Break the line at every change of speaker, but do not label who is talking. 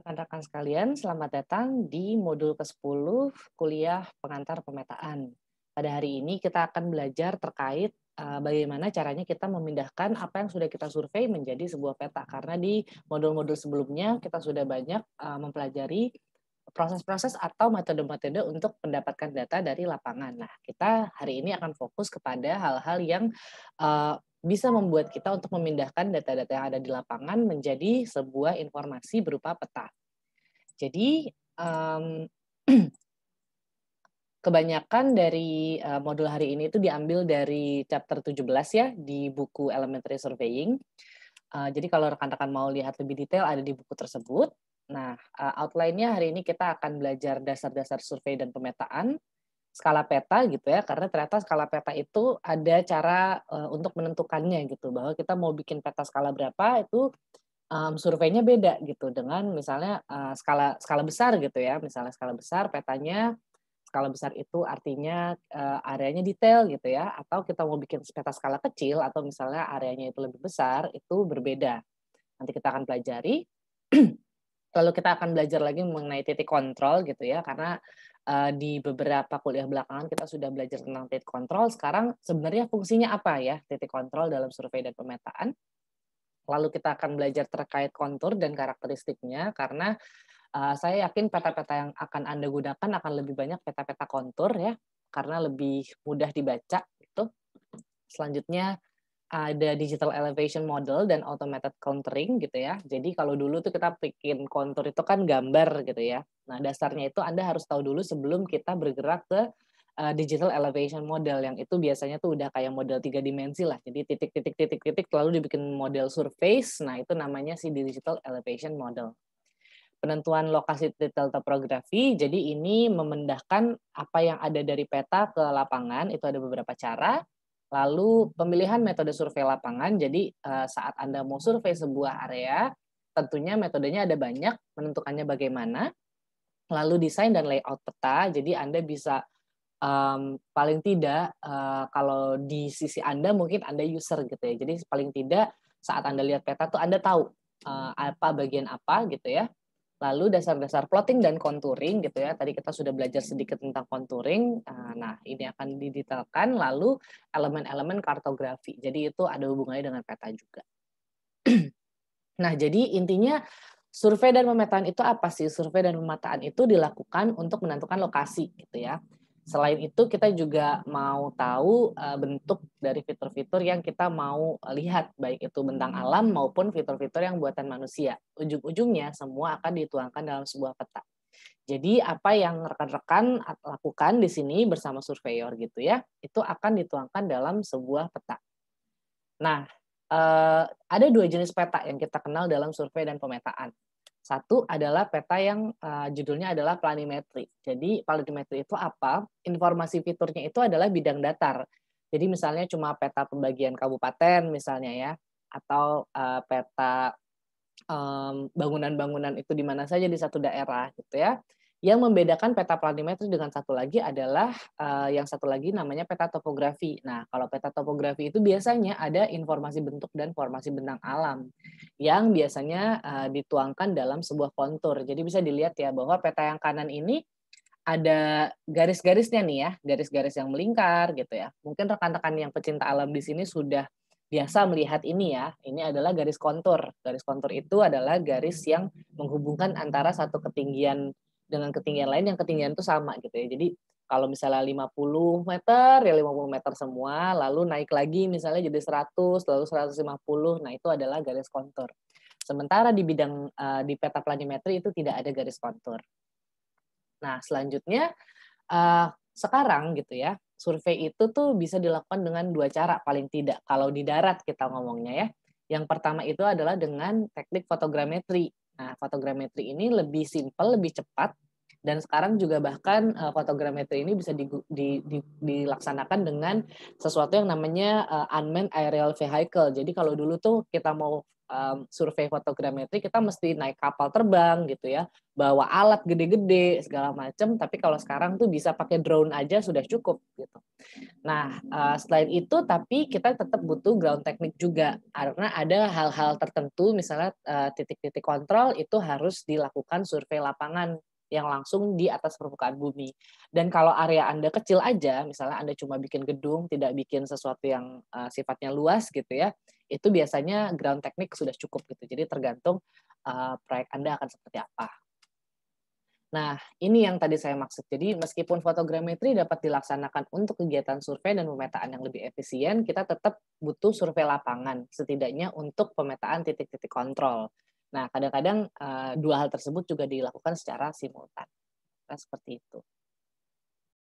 Rekan-rekan sekalian, selamat datang di modul ke-10 kuliah pengantar pemetaan. Pada hari ini kita akan belajar terkait bagaimana caranya kita memindahkan apa yang sudah kita survei menjadi sebuah peta. Karena di modul-modul sebelumnya kita sudah banyak mempelajari proses-proses atau metode-metode untuk mendapatkan data dari lapangan. Nah, kita hari ini akan fokus kepada hal-hal yang bisa membuat kita untuk memindahkan data-data yang ada di lapangan menjadi sebuah informasi berupa peta. Jadi, kebanyakan dari modul hari ini itu diambil dari chapter 17 ya, di buku Elementary Surveying. Jadi kalau rekan-rekan mau lihat lebih detail ada di buku tersebut. Nah, outline-nya hari ini kita akan belajar dasar-dasar survei dan pemetaan, skala peta gitu ya, karena ternyata skala peta itu ada cara untuk menentukannya gitu, bahwa kita mau bikin peta skala berapa itu surveinya beda gitu dengan misalnya skala skala besar gitu ya, misalnya skala besar petanya, skala besar itu artinya areanya detail gitu ya, atau kita mau bikin peta skala kecil atau misalnya areanya itu lebih besar, itu berbeda. Nanti kita akan pelajari. Lalu kita akan belajar lagi mengenai titik kontrol gitu ya, karena di beberapa kuliah belakangan kita sudah belajar tentang titik kontrol, sekarang sebenarnya fungsinya apa ya titik kontrol dalam survei dan pemetaan. Lalu kita akan belajar terkait kontur dan karakteristiknya, karena saya yakin peta-peta yang akan Anda gunakan akan lebih banyak peta-peta kontur ya, karena lebih mudah dibaca gitu. Selanjutnya ada digital elevation model dan automated contouring gitu ya. Jadi kalau dulu tuh kita bikin kontur itu kan gambar gitu ya. Nah, dasarnya itu Anda harus tahu dulu sebelum kita bergerak ke digital elevation model yang itu biasanya tuh udah kayak model 3 dimensi lah. Jadi titik titik titik titik lalu dibikin model surface. Nah, itu namanya si digital elevation model. Penentuan lokasi detail topografi, jadi ini memindahkan apa yang ada dari peta ke lapangan, itu ada beberapa cara. Lalu pemilihan metode survei lapangan, jadi saat Anda mau survei sebuah area, tentunya metodenya ada banyak, menentukannya bagaimana. Lalu desain dan layout peta, jadi Anda bisa paling tidak kalau di sisi Anda mungkin Anda user gitu ya, jadi paling tidak saat Anda lihat peta tuh Anda tahu apa bagian apa gitu ya. Lalu dasar-dasar plotting dan contouring gitu ya, tadi kita sudah belajar sedikit tentang contouring, nah ini akan didetailkan, lalu elemen-elemen kartografi, jadi itu ada hubungannya dengan peta juga. Nah jadi intinya survei dan pemetaan itu apa sih? Survei dan pemetaan itu dilakukan untuk menentukan lokasi gitu ya. Selain itu kita juga mau tahu bentuk dari fitur-fitur yang kita mau lihat, baik itu bentang alam maupun fitur-fitur yang buatan manusia. Ujung-ujungnya semua akan dituangkan dalam sebuah peta. Jadi apa yang rekan-rekan lakukan di sini bersama surveyor gitu ya, itu akan dituangkan dalam sebuah peta. Nah, ada 2 jenis peta yang kita kenal dalam survei dan pemetaan. Satu adalah peta yang judulnya adalah planimetri. Jadi planimetri itu apa? Informasi fiturnya itu adalah bidang datar. Jadi misalnya cuma peta pembagian kabupaten misalnya ya, atau peta bangunan-bangunan itu di mana saja di satu daerah gitu ya. Yang membedakan peta planimetri dengan satu lagi adalah yang satu lagi namanya peta topografi. Nah, kalau peta topografi itu biasanya ada informasi bentuk dan formasi bentang alam yang biasanya dituangkan dalam sebuah kontur. Jadi bisa dilihat ya bahwa peta yang kanan ini ada garis-garisnya nih ya, garis-garis yang melingkar gitu ya. Mungkin rekan-rekan yang pecinta alam di sini sudah biasa melihat ini ya. Ini adalah garis kontur. Garis kontur itu adalah garis yang menghubungkan antara satu ketinggian dengan ketinggian lain yang ketinggian itu sama gitu ya. Jadi kalau misalnya 50 meter ya 50 meter semua, lalu naik lagi misalnya jadi 100, lalu 150. Nah, itu adalah garis kontur. Sementara di bidang di peta planimetri itu tidak ada garis kontur. Nah, selanjutnya sekarang gitu ya, survei itu tuh bisa dilakukan dengan 2 cara paling tidak, kalau di darat kita ngomongnya ya. Yang pertama itu adalah dengan teknik fotogrametri. Nah, fotogrametri ini lebih simpel, lebih cepat, dan sekarang juga bahkan fotogrametri ini bisa dilaksanakan dengan sesuatu yang namanya unmanned aerial vehicle. Jadi kalau dulu tuh kita mau survei fotogrametri kita mesti naik kapal terbang gitu ya, bawa alat gede-gede segala macam, tapi kalau sekarang tuh bisa pakai drone aja sudah cukup gitu. Nah, selain itu tapi kita tetap butuh ground teknik juga, karena ada hal-hal tertentu misalnya, titik-titik kontrol itu harus dilakukan survei lapangan yang langsung di atas permukaan bumi. Dan kalau area Anda kecil aja, misalnya Anda cuma bikin gedung, tidak bikin sesuatu yang, sifatnya luas gitu ya, itu biasanya ground teknik sudah cukup gitu. Jadi tergantung, proyek Anda akan seperti apa. Nah, ini yang tadi saya maksud. Jadi meskipun fotogrametri dapat dilaksanakan untuk kegiatan survei dan pemetaan yang lebih efisien, kita tetap butuh survei lapangan, setidaknya untuk pemetaan titik-titik kontrol. Nah, kadang-kadang dua hal tersebut juga dilakukan secara simultan. Nah, seperti itu.